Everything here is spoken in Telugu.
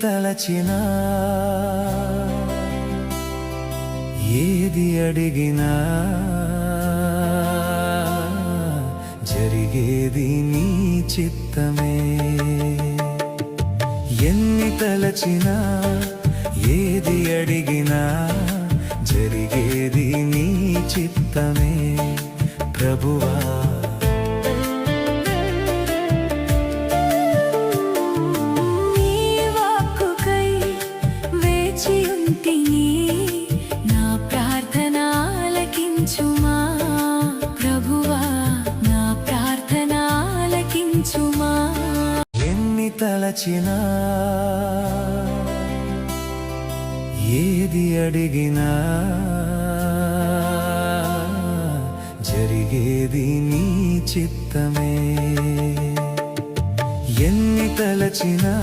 తలచినా ఏది అడిగినా జరిగేది నీ చిత్తమే. ఎన్ని తలచినా ఏది అడిగినా జరిగేది నీ చిత్తమే ప్రభువా. నీ వాక్కుకై వేచియుంటిని, నా ప్రార్థన ఆలకించుమా ప్రభువా, నా ప్రార్థన ఆలకించుమా. ఎన్ని తలచినా ఏది అడిగినా జరిగేది నీ చిత్తమే. ఎన్ని తలచినా